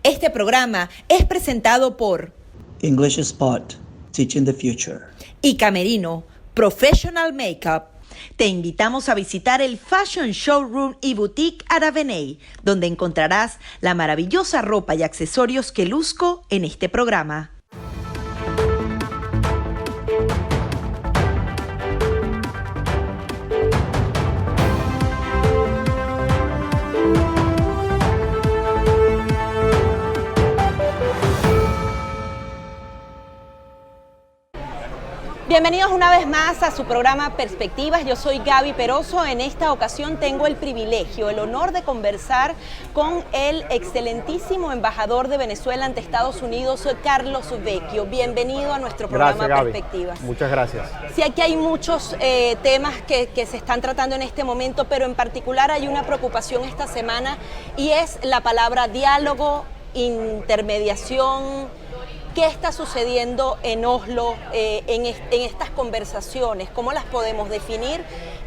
Este programa es presentado por English Spot, Teaching the Future. y Camerino, Professional Makeup. Te invitamos a visitar el Fashion Showroom y Boutique Araveney, donde encontrarás la maravillosa ropa y accesorios que luzco en este programa. Bienvenidos una vez más a su programa Perspectivas. Yo soy Gaby Peroso. En esta ocasión tengo el privilegio, el honor de conversar con el excelentísimo embajador de Venezuela ante Estados Unidos, Carlos Vecchio. Bienvenido a nuestro programa Gracias, Gaby. Perspectivas. Muchas gracias. Sí, aquí hay muchos temas que se están tratando en este momento, pero en particular hay una preocupación esta semana y es la palabra diálogo, intermediación. ¿Qué está sucediendo en Oslo en estas conversaciones? ¿Cómo las podemos definir?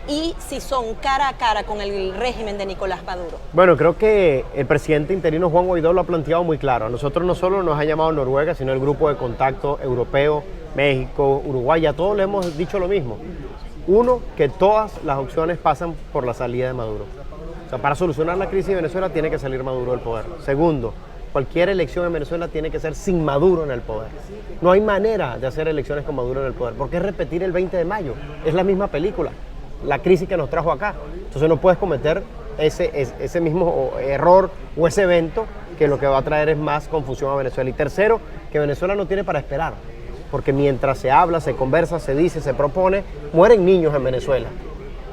Y si son cara a cara con el régimen de Nicolás Maduro. Bueno, creo que el presidente interino Juan Guaidó lo ha planteado muy claro. A nosotros no solo nos ha llamado Noruega, sino el grupo de contacto europeo, México, Uruguay, a todos le hemos dicho lo mismo. Uno, que todas las opciones pasan por la salida de Maduro. O sea, para solucionar la crisis de Venezuela tiene que salir Maduro del poder. Segundo, cualquier elección en Venezuela tiene que ser sin Maduro en el poder. No hay manera de hacer elecciones con Maduro en el poder, porque es repetir el 20 de mayo. Es la misma película, la crisis que nos trajo acá. Entonces no puedes cometer ese mismo error o ese evento que lo que va a traer es más confusión a Venezuela. Y tercero, que Venezuela no tiene para esperar, porque mientras se habla, se conversa, se dice, se propone, mueren niños en Venezuela.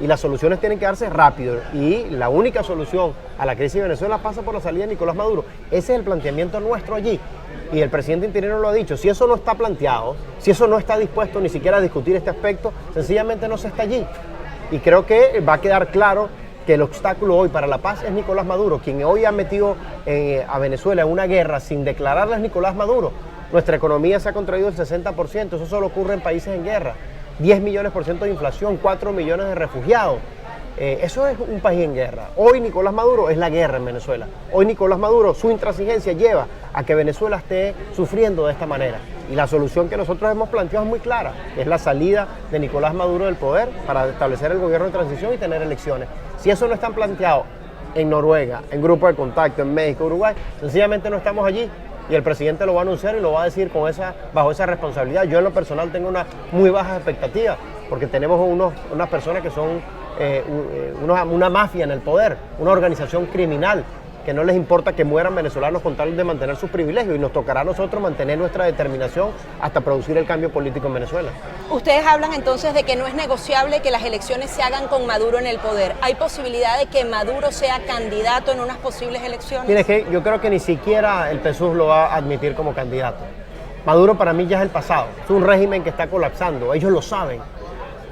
Y las soluciones tienen que darse rápido. Y la única solución a la crisis de Venezuela pasa por la salida de Nicolás Maduro. Ese es el planteamiento nuestro allí. Y el presidente interino lo ha dicho. Si eso no está planteado, si eso no está dispuesto ni siquiera a discutir este aspecto, sencillamente no se está allí. Y creo que va a quedar claro que el obstáculo hoy para la paz es Nicolás Maduro, quien hoy ha metido a Venezuela en una guerra sin declararla es Nicolás Maduro. Nuestra economía se ha contraído el 60%, eso solo ocurre en países en guerra. 10 millones por ciento de inflación, 4 millones de refugiados. Eso es un país en guerra. Hoy Nicolás Maduro es la guerra en Venezuela. Hoy Nicolás Maduro, su intransigencia lleva a que Venezuela esté sufriendo de esta manera. Y la solución que nosotros hemos planteado es muy clara, que es la salida de Nicolás Maduro del poder para establecer el gobierno de transición y tener elecciones. Si eso no está planteado en Noruega, en Grupo de Contacto, en México, Uruguay, sencillamente no estamos allí. Y el presidente lo va a anunciar y lo va a decir bajo esa responsabilidad. Yo en lo personal tengo una muy baja expectativa, porque tenemos unas personas que son una mafia en el poder, una organización criminal, que no les importa que mueran venezolanos con tal de mantener sus privilegios, y nos tocará a nosotros mantener nuestra determinación hasta producir el cambio político en Venezuela. Ustedes hablan entonces de que no es negociable que las elecciones se hagan con Maduro en el poder. ¿Hay posibilidad de que Maduro sea candidato en unas posibles elecciones? Mire, que yo creo que ni siquiera el PSUV lo va a admitir como candidato. Maduro para mí ya es el pasado, es un régimen que está colapsando, ellos lo saben.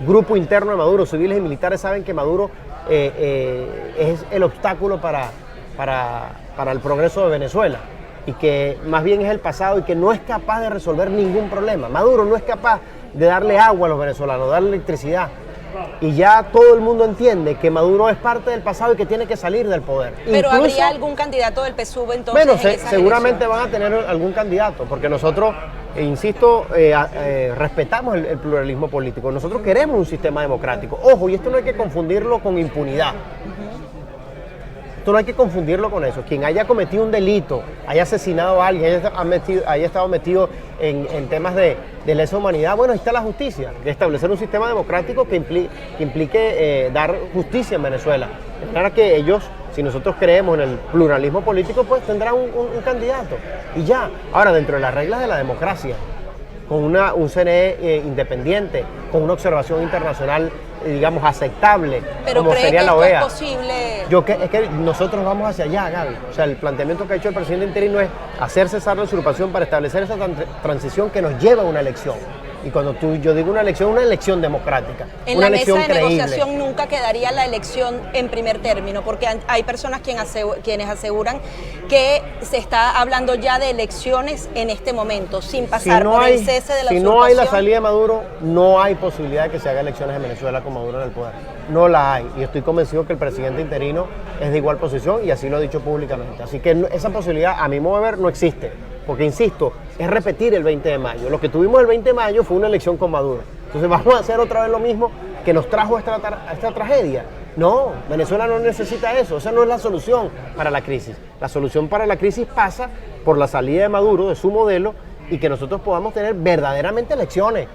Grupo interno de Maduro, civiles y militares saben que Maduro es el obstáculo para el progreso de Venezuela, y que más bien es el pasado y que no es capaz de resolver ningún problema. Maduro no es capaz de darle agua a los venezolanos, darle electricidad, y ya todo el mundo entiende que Maduro es parte del pasado y que tiene que salir del poder. Pero ¿habría algún candidato del PSUV entonces? Bueno, en esas seguramente elecciones? van a tener algún candidato, porque nosotros, insisto, respetamos el pluralismo político. Nosotros queremos un sistema democrático. Ojo, y esto no hay que confundirlo con impunidad. Esto no hay que confundirlo con eso. Quien haya cometido un delito, haya asesinado a alguien, haya estado metido en temas de lesa humanidad, bueno, ahí está la justicia, de establecer un sistema democrático que implique dar justicia en Venezuela. De manera que ellos, si nosotros creemos en el pluralismo político, pues tendrán un candidato. Y ya, ahora dentro de las reglas de la democracia, con un CNE independiente, con una observación internacional, digamos, aceptable, pero como sería la OEA. ¿Pero cree que esto es posible? Es que nosotros vamos hacia allá, Gaby. O sea, el planteamiento que ha hecho el presidente interino es hacer cesar la usurpación para establecer esa transición que nos lleva a una elección. Y cuando yo digo una elección democrática, en una la elección mesa de creíble. negociación nunca quedaría la elección en primer término, porque hay personas quienes aseguran que se está hablando ya de elecciones en este momento, sin pasar por el cese de la usurpación. Si no hay la salida de Maduro, no hay posibilidad de que se haga elecciones en Venezuela con Maduro en el poder. no la hay. Y estoy convencido que el presidente interino es de igual posición y así lo ha dicho públicamente. Así que esa posibilidad, a mi modo de ver, no existe. Porque, insisto, es repetir el 20 de mayo. Lo que tuvimos el 20 de mayo fue una elección con Maduro. Entonces vamos a hacer otra vez lo mismo que nos trajo esta tragedia. No, Venezuela no necesita eso. Esa no es la solución para la crisis. La solución para la crisis pasa por la salida de Maduro, de su modelo, y que nosotros podamos tener verdaderamente elecciones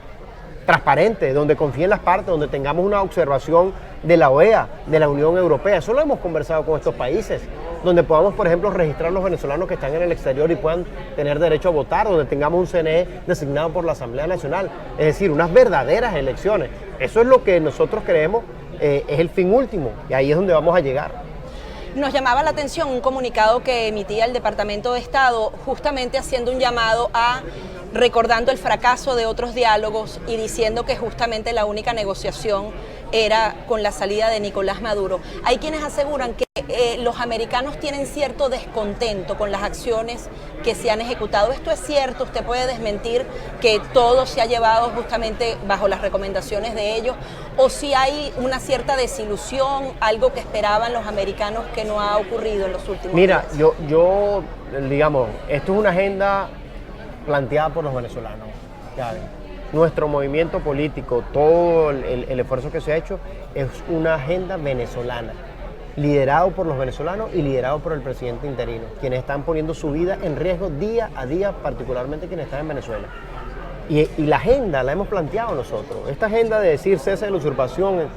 transparentes, donde confíen las partes, donde tengamos una observación de la OEA, de la Unión Europea. Eso lo hemos conversado con estos países, donde podamos, por ejemplo, registrar los venezolanos que están en el exterior y puedan tener derecho a votar, donde tengamos un CNE designado por la Asamblea Nacional, es decir, unas verdaderas elecciones. Eso es lo que nosotros creemos es el fin último, y ahí es donde vamos a llegar. Nos llamaba la atención un comunicado que emitía el Departamento de Estado, justamente haciendo un llamado a recordando el fracaso de otros diálogos y diciendo que justamente la única negociación era con la salida de Nicolás Maduro. Hay quienes aseguran que los americanos tienen cierto descontento con las acciones que se han ejecutado. ¿Esto es cierto? ¿Usted puede desmentir que todo se ha llevado justamente bajo las recomendaciones de ellos? ¿O si hay una cierta desilusión, algo que esperaban los americanos que no ha ocurrido en los últimos días? Mira, yo digamos, esto es una agenda planteada por los venezolanos. Nuestro movimiento político, todo el esfuerzo que se ha hecho es una agenda venezolana, liderado por los venezolanos y liderado por el presidente interino, quienes están poniendo su vida en riesgo día a día, particularmente quienes están en Venezuela. Y la agenda la hemos planteado nosotros. Esta agenda de decir cese de la usurpación,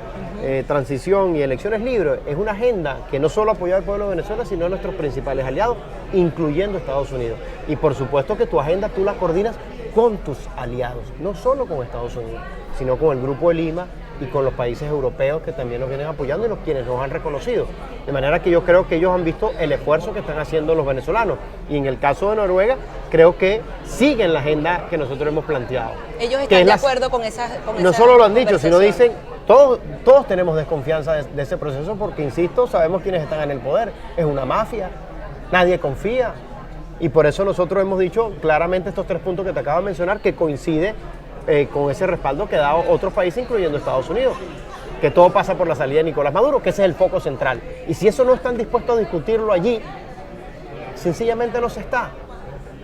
transición y elecciones libres, es una agenda que no solo apoya al pueblo de Venezuela, sino a nuestros principales aliados, incluyendo Estados Unidos. Y por supuesto que tu agenda tú la coordinas con tus aliados, no solo con Estados Unidos, sino con el Grupo de Lima y con los países europeos que también nos vienen apoyando y quienes nos han reconocido. De manera que yo creo que ellos han visto el esfuerzo que están haciendo los venezolanos. Y en el caso de Noruega, creo que siguen la agenda que nosotros hemos planteado. Ellos están de acuerdo con esa No solo lo han dicho, sino dicen, todos tenemos desconfianza de ese proceso porque, insisto, sabemos quiénes están en el poder. Es una mafia, nadie confía. Y por eso nosotros hemos dicho claramente estos 3 puntos que te acabo de mencionar, que coincide con ese respaldo que ha dado otros países, incluyendo Estados Unidos, que todo pasa por la salida de Nicolás Maduro, que ese es el foco central. Y si eso no están dispuestos a discutirlo allí, sencillamente no se está.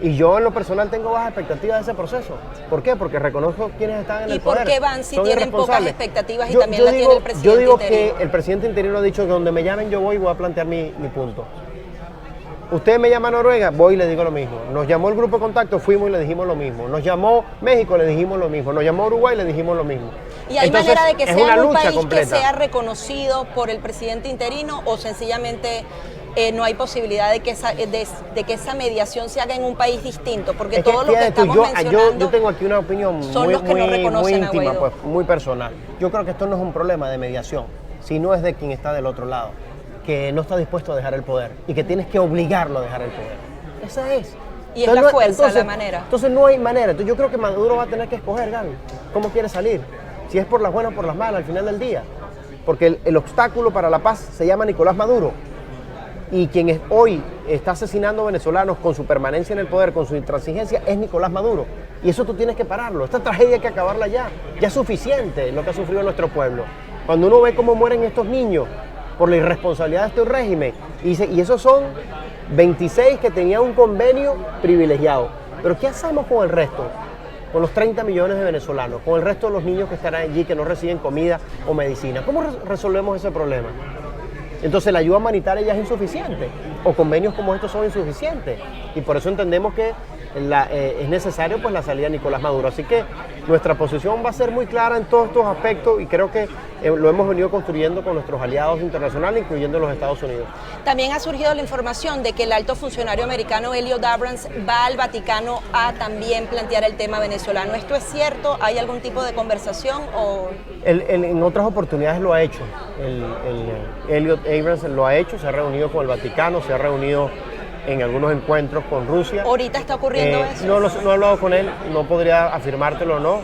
Y yo en lo personal tengo bajas expectativas de ese proceso. ¿Por qué? Porque reconozco quiénes están en el poder. ¿Y por qué van si tienen pocas expectativas y yo también las tiene el presidente interino? Yo digo interino? que el presidente interino ha dicho que donde me llamen yo voy a plantear mi punto. Usted me llama a Noruega, voy y le digo lo mismo. Nos llamó el grupo de contacto, fuimos y le dijimos lo mismo. Nos llamó México, le dijimos lo mismo. Nos llamó Uruguay, le dijimos lo mismo. ¿Y hay Entonces, manera de que es sea una un lucha país completa. que sea reconocido por el presidente interino o sencillamente no hay posibilidad de que esa mediación se haga en un país distinto? Porque Es todos los que estamos mencionando yo tengo aquí una opinión son muy, los que no muy reconocen a íntima, Guaidó. pues, muy personal. Yo creo que esto no es un problema de mediación, sino es de quien está del otro lado, que no está dispuesto a dejar el poder y que tienes que obligarlo a dejar el poder. Esa es. Y es la fuerza, la manera. Entonces no hay manera. Entonces yo creo que Maduro va a tener que escoger, Gaby, cómo quiere salir. Si es por las buenas o por las malas al final del día. Porque el obstáculo para la paz se llama Nicolás Maduro. Y quien hoy está asesinando venezolanos con su permanencia en el poder, con su intransigencia, es Nicolás Maduro. Y eso tú tienes que pararlo. Esta tragedia hay que acabarla ya. Ya es suficiente lo que ha sufrido nuestro pueblo. Cuando uno ve cómo mueren estos niños por la irresponsabilidad de este régimen, y esos son 26 que tenían un convenio privilegiado. Pero ¿qué hacemos con el resto? Con los 30 millones de venezolanos, con el resto de los niños que estarán allí, que no reciben comida o medicina. ¿Cómo resolvemos ese problema? Entonces la ayuda humanitaria ya es insuficiente, o convenios como estos son insuficientes. Y por eso entendemos que es necesario pues la salida de Nicolás Maduro. Así que nuestra posición va a ser muy clara en todos estos aspectos y creo que lo hemos venido construyendo con nuestros aliados internacionales, incluyendo los Estados Unidos. También ha surgido la información de que el alto funcionario americano Elliot Abrams va al Vaticano a también plantear el tema venezolano. ¿Esto es cierto? ¿Hay algún tipo de conversación? En otras oportunidades lo ha hecho. Elliot Abrams lo ha hecho, se ha reunido con el Vaticano, se ha reunido en algunos encuentros con Rusia. ¿Ahorita está ocurriendo eso? No he hablado con él, no podría afirmártelo o no.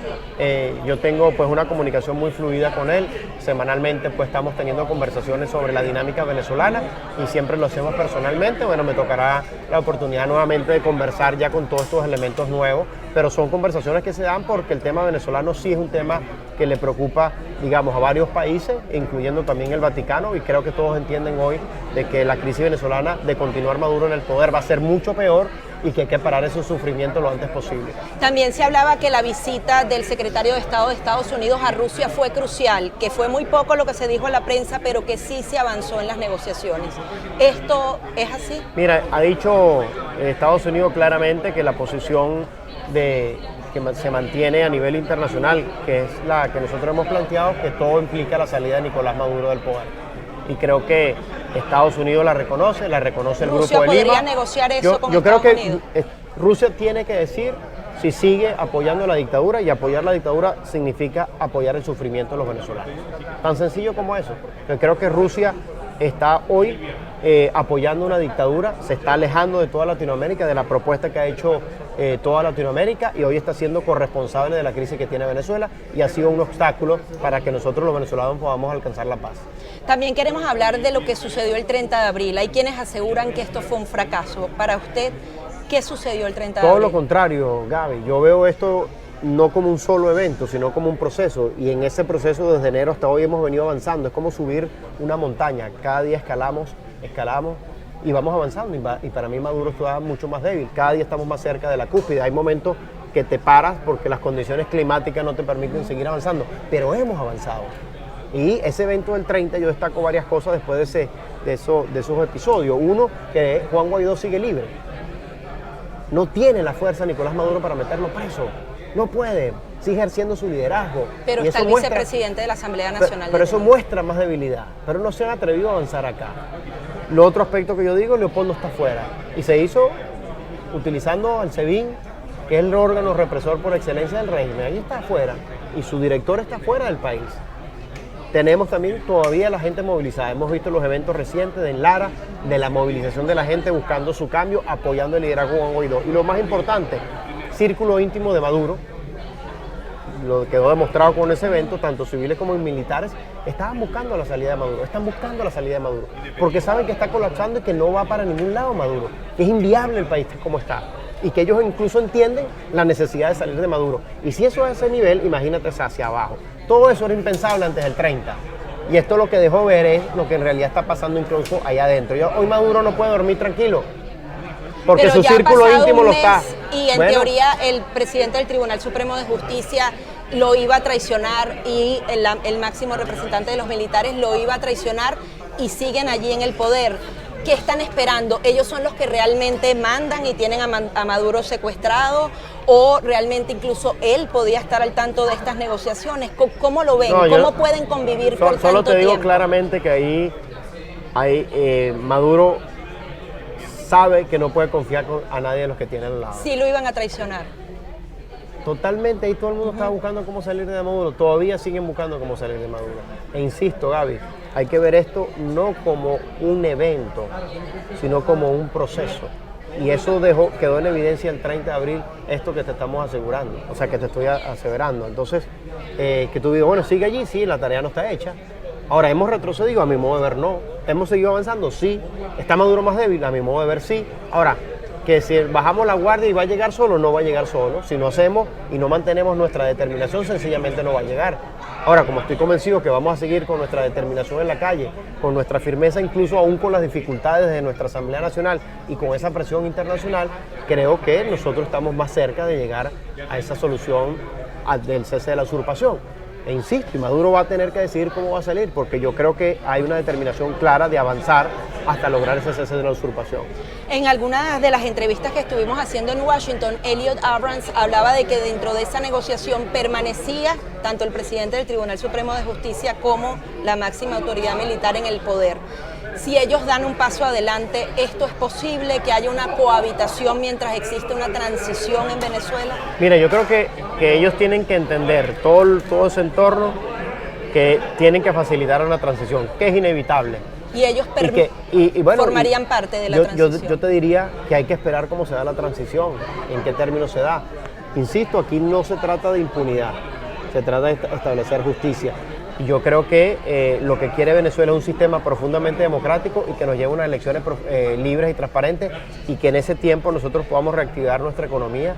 Yo tengo pues una comunicación muy fluida con él. Semanalmente pues estamos teniendo conversaciones sobre la dinámica venezolana y siempre lo hacemos personalmente. Bueno, me tocará la oportunidad nuevamente de conversar ya con todos estos elementos nuevos pero son conversaciones que se dan porque el tema venezolano sí es un tema que le preocupa, digamos, a varios países, incluyendo también el Vaticano, y creo que todos entienden hoy de que la crisis venezolana de continuar Maduro en el poder va a ser mucho peor y que hay que parar ese sufrimiento lo antes posible. También se hablaba que la visita del secretario de Estado de Estados Unidos a Rusia fue crucial, que fue muy poco lo que se dijo en la prensa, pero que sí se avanzó en las negociaciones. ¿Esto es así? Mira, ha dicho Estados Unidos claramente que la posición que se mantiene a nivel internacional, que es la que nosotros hemos planteado, que todo implica la salida de Nicolás Maduro del poder. Y creo que Estados Unidos la reconoce el Grupo de Lima. ¿Rusia podría negociar eso con Yo creo Estados que Unidos? Rusia tiene que decir si sigue apoyando la dictadura, y apoyar la dictadura significa apoyar el sufrimiento de los venezolanos. Tan sencillo como eso. Yo creo que Rusia está hoy apoyando una dictadura, se está alejando de toda Latinoamérica, de la propuesta que ha hecho toda Latinoamérica, y hoy está siendo corresponsable de la crisis que tiene Venezuela, y ha sido un obstáculo para que nosotros los venezolanos podamos alcanzar la paz. También queremos hablar de lo que sucedió el 30 de abril. Hay quienes aseguran que esto fue un fracaso. Para usted, ¿qué sucedió el 30 de abril? Todo lo contrario, Gaby. Yo veo esto no como un solo evento, sino como un proceso, y en ese proceso desde enero hasta hoy hemos venido avanzando. Es como subir una montaña. Cada día escalamos y vamos avanzando, y para mí Maduro está mucho más débil. Cada día estamos más cerca de la cúspide. Hay momentos que te paras porque las condiciones climáticas no te permiten seguir avanzando, pero hemos avanzado. Y ese evento del 30, yo destaco varias cosas después de esos episodios. Uno, que Juan Guaidó sigue libre. No tiene la fuerza Nicolás Maduro para meterlo preso. No puede, sigue ejerciendo su liderazgo. Pero y está eso el vicepresidente de la Asamblea Nacional. Pero eso muestra más debilidad. Pero no se han atrevido a avanzar acá. Lo otro aspecto que yo digo, Leopoldo está fuera. Y se hizo utilizando al SEBIN, que es el órgano represor por excelencia del régimen. Ahí está afuera. Y su director está fuera del país. Tenemos también todavía la gente movilizada. Hemos visto los eventos recientes de Lara, de la movilización de la gente buscando su cambio, apoyando el liderazgo de Juan Guaidó. Y lo más importante, círculo íntimo de Maduro, lo quedó demostrado con ese evento, tanto civiles como militares, estaban buscando la salida de Maduro, están buscando la salida de Maduro, porque saben que está colapsando y que no va para ningún lado Maduro, que es inviable el país como está, y que ellos incluso entienden la necesidad de salir de Maduro. Y si eso es a ese nivel, imagínate hacia abajo. Todo eso era impensable antes del 30. Y esto lo que dejó ver es lo que en realidad está pasando incluso allá adentro. Hoy Maduro no puede dormir tranquilo, porque pero su círculo íntimo lo está. Y en teoría el presidente del Tribunal Supremo de Justicia lo iba a traicionar, y el máximo representante de los militares lo iba a traicionar, y siguen allí en el poder. ¿Qué están esperando? ¿Ellos son los que realmente mandan y tienen a Maduro secuestrado? ¿O realmente incluso él podía estar al tanto de estas negociaciones? ¿Cómo lo ven? ¿Cómo pueden convivir por tanto tiempo? Solo te digo claramente que ahí Maduro sabe que no puede confiar a nadie de los que tiene al lado. Sí lo iban a traicionar. Totalmente, ahí todo el mundo estaba buscando cómo salir de Maduro, todavía siguen buscando cómo salir de Maduro. E insisto, Gaby, hay que ver esto no como un evento, sino como un proceso. Y eso quedó en evidencia el 30 de abril, esto que te estamos asegurando, o sea, que te estoy aseverando. Entonces, que tú digas, bueno, sigue allí, sí, la tarea no está hecha. Ahora, ¿hemos retrocedido? A mi modo de ver, no. ¿Hemos seguido avanzando? Sí. ¿Está Maduro más débil? A mi modo de ver, sí. Ahora, que si bajamos la guardia y va a llegar solo, no va a llegar solo. Si no hacemos y no mantenemos nuestra determinación, sencillamente no va a llegar. Ahora, como estoy convencido que vamos a seguir con nuestra determinación en la calle, con nuestra firmeza, incluso aún con las dificultades de nuestra Asamblea Nacional y con esa presión internacional, creo que nosotros estamos más cerca de llegar a esa solución del cese de la usurpación. E insisto, y Maduro va a tener que decidir cómo va a salir, porque yo creo que hay una determinación clara de avanzar hasta lograr ese cese de la usurpación. En algunas de las entrevistas que estuvimos haciendo en Washington, Elliot Abrams hablaba de que dentro de esa negociación permanecía tanto el presidente del Tribunal Supremo de Justicia como la máxima autoridad militar en el poder. Si ellos dan un paso adelante, ¿esto es posible que haya una cohabitación mientras existe una transición en Venezuela? Mira, yo creo que ellos tienen que entender todo ese entorno, que tienen que facilitar una transición, que es inevitable. Y ellos bueno, formarían parte de la transición. Yo te diría que hay que esperar cómo se da la transición, en qué términos se da. Insisto, aquí no se trata de impunidad, se trata de establecer justicia. Y yo creo que lo que quiere Venezuela es un sistema profundamente democrático y que nos lleve a unas elecciones libres y transparentes, y que en ese tiempo nosotros podamos reactivar nuestra economía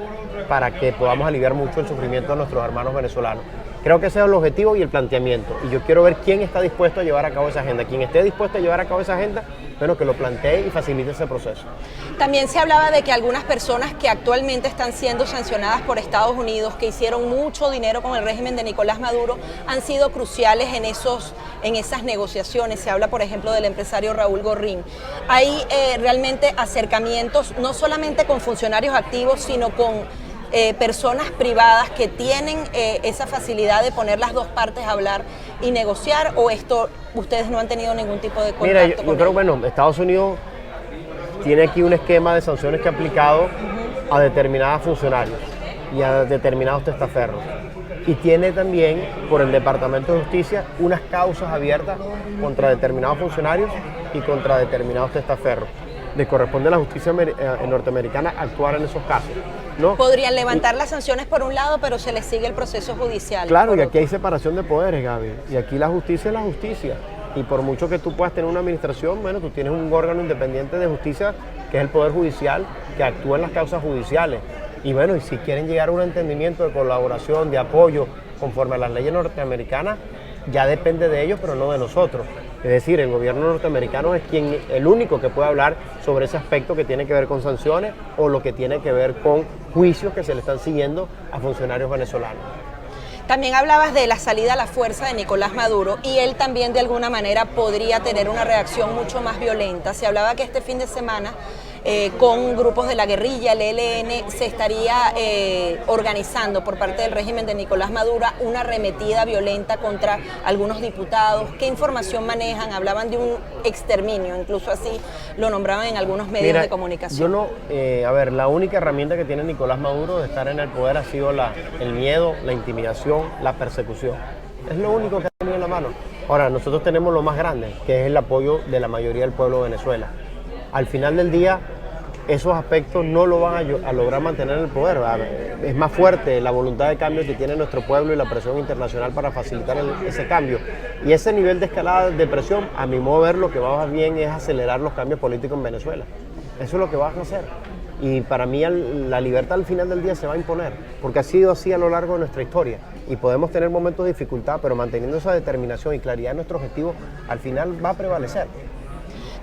para que podamos aliviar mucho el sufrimiento de nuestros hermanos venezolanos. Creo que ese es el objetivo y el planteamiento, y yo quiero ver quién está dispuesto a llevar a cabo esa agenda. Quien esté dispuesto a llevar a cabo esa agenda, bueno, que lo plantee y facilite ese proceso. También se hablaba de que algunas personas que actualmente están siendo sancionadas por Estados Unidos, que hicieron mucho dinero con el régimen de Nicolás Maduro, han sido cruciales en esas negociaciones. Se habla, por ejemplo, del empresario Raúl Gorrín. Hay realmente acercamientos, no solamente con funcionarios activos, sino con personas privadas que tienen esa facilidad de poner las dos partes a hablar y negociar, o esto ustedes no han tenido ningún tipo de contacto. Mira, yo creo que bueno, Estados Unidos tiene aquí un esquema de sanciones que ha aplicado a determinados funcionarios y a determinados testaferros, y tiene también por el Departamento de Justicia unas causas abiertas contra determinados funcionarios y contra determinados testaferros. Le corresponde a la justicia norteamericana actuar en esos casos, ¿no? Podrían levantar las sanciones por un lado, pero se les sigue el proceso judicial. Claro, y aquí hay separación de poderes, Gaby, y aquí la justicia es la justicia, y por mucho que tú puedas tener una administración, bueno, tú tienes un órgano independiente de justicia, que es el Poder Judicial, que actúa en las causas judiciales, y bueno, y si quieren llegar a un entendimiento de colaboración, de apoyo, conforme a las leyes norteamericanas, ya depende de ellos, pero no de nosotros. Es decir, el gobierno norteamericano es el único que puede hablar sobre ese aspecto que tiene que ver con sanciones o lo que tiene que ver con juicios que se le están siguiendo a funcionarios venezolanos. También hablabas de la salida a la fuerza de Nicolás Maduro, y él también de alguna manera podría tener una reacción mucho más violenta. Se hablaba que este fin de semana con grupos de la guerrilla, el ELN, se estaría organizando por parte del régimen de Nicolás Maduro una arremetida violenta contra algunos diputados. ¿Qué información manejan? Hablaban de un exterminio, incluso así lo nombraban en algunos medios de comunicación. La única herramienta que tiene Nicolás Maduro de estar en el poder ha sido el miedo, la intimidación, la persecución. Es lo único que ha tenido en la mano. Ahora, nosotros tenemos lo más grande, que es el apoyo de la mayoría del pueblo de Venezuela. Al final del día, esos aspectos no lo van a lograr mantener en el poder, ¿verdad? Es más fuerte la voluntad de cambio que tiene nuestro pueblo y la presión internacional para facilitar ese cambio. Y ese nivel de escalada de presión, a mi modo de ver, lo que va más bien es acelerar los cambios políticos en Venezuela. Eso es lo que van a hacer. Y para mí la libertad al final del día se va a imponer, porque ha sido así a lo largo de nuestra historia. Y podemos tener momentos de dificultad, pero manteniendo esa determinación y claridad en nuestro objetivo, al final va a prevalecer.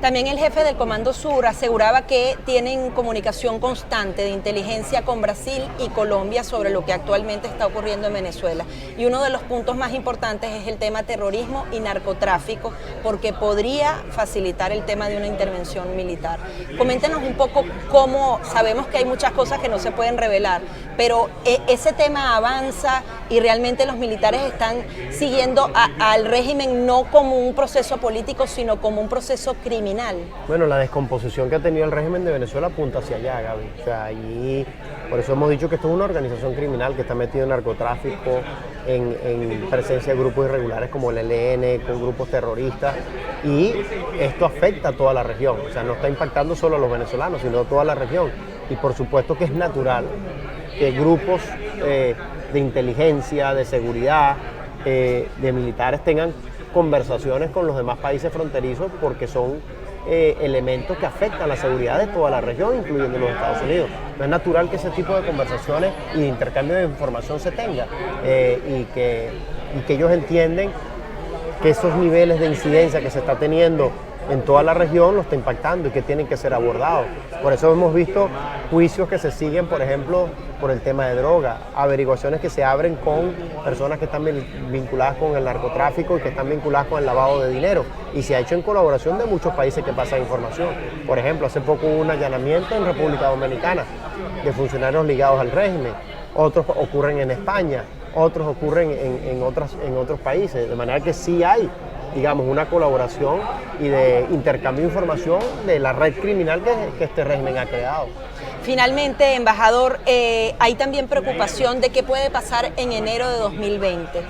También el jefe del Comando Sur aseguraba que tienen comunicación constante de inteligencia con Brasil y Colombia sobre lo que actualmente está ocurriendo en Venezuela. Y uno de los puntos más importantes es el tema terrorismo y narcotráfico, porque podría facilitar el tema de una intervención militar. Coméntenos un poco cómo, sabemos que hay muchas cosas que no se pueden revelar, pero ese tema avanza y realmente los militares están siguiendo al régimen no como un proceso político, sino como un proceso criminal. Bueno, la descomposición que ha tenido el régimen de Venezuela apunta hacia allá, Gaby. O sea, y por eso hemos dicho que esto es una organización criminal que está metida en narcotráfico, en presencia de grupos irregulares como el ELN, con grupos terroristas, y esto afecta a toda la región. O sea, no está impactando solo a los venezolanos, sino a toda la región. Y por supuesto que es natural que grupos de inteligencia, de seguridad, de militares tengan conversaciones con los demás países fronterizos, porque son elementos que afectan la seguridad de toda la región, incluyendo los Estados Unidos. No es natural que ese tipo de conversaciones y de intercambio de información se tenga, y que ellos entienden que esos niveles de incidencia que se está teniendo en toda la región lo está impactando y que tienen que ser abordados. Por eso hemos visto juicios que se siguen, por ejemplo, por el tema de droga, averiguaciones que se abren con personas que están vinculadas con el narcotráfico y que están vinculadas con el lavado de dinero, y se ha hecho en colaboración de muchos países que pasan información. Por ejemplo, hace poco hubo un allanamiento en República Dominicana de funcionarios ligados al régimen, otros ocurren en España, otros ocurren en otros países, de manera que sí hay, digamos, una colaboración y de intercambio de información de la red criminal que este régimen ha creado. Finalmente, embajador, hay también preocupación de qué puede pasar en enero de 2020.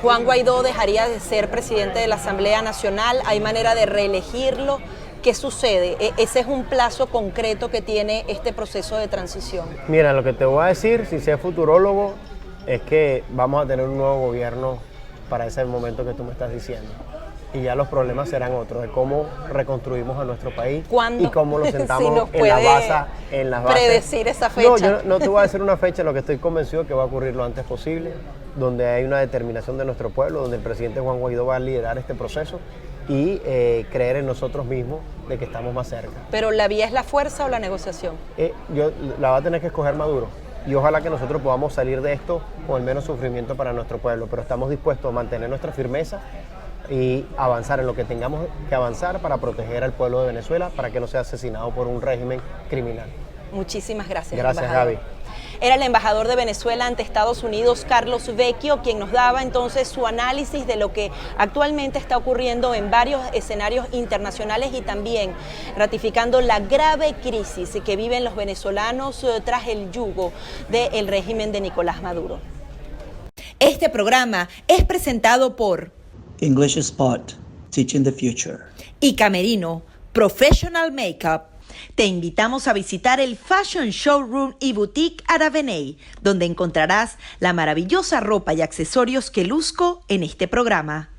Juan Guaidó dejaría de ser presidente de la Asamblea Nacional, ¿hay manera de reelegirlo? ¿Qué sucede? Ese es un plazo concreto que tiene este proceso de transición. Mira, lo que te voy a decir, sin ser futurólogo, es que vamos a tener un nuevo gobierno para ese momento que tú me estás diciendo. Y ya los problemas serán otros, de cómo reconstruimos a nuestro país ¿Cuándo? y cómo lo sentamos Si nos en las puede bases. predecir esa fecha. No, yo no te voy a decir una fecha, lo que estoy convencido que va a ocurrir lo antes posible, donde hay una determinación de nuestro pueblo, donde el presidente Juan Guaidó va a liderar este proceso y creer en nosotros mismos de que estamos más cerca. Pero ¿la vía es la fuerza o la negociación? La va a tener que escoger Maduro. Y ojalá que nosotros podamos salir de esto con el menos sufrimiento para nuestro pueblo, pero estamos dispuestos a mantener nuestra firmeza y avanzar en lo que tengamos que avanzar para proteger al pueblo de Venezuela, para que no sea asesinado por un régimen criminal. Muchísimas gracias. Gracias, embajador. Gaby. Era el embajador de Venezuela ante Estados Unidos, Carlos Vecchio, quien nos daba entonces su análisis de lo que actualmente está ocurriendo en varios escenarios internacionales y también ratificando la grave crisis que viven los venezolanos tras el yugo del régimen de Nicolás Maduro. Este programa es presentado por English Spot, Teaching the Future. y Camerino, Professional Makeup. Te invitamos a visitar el Fashion Showroom y Boutique Araveney, donde encontrarás la maravillosa ropa y accesorios que luzco en este programa.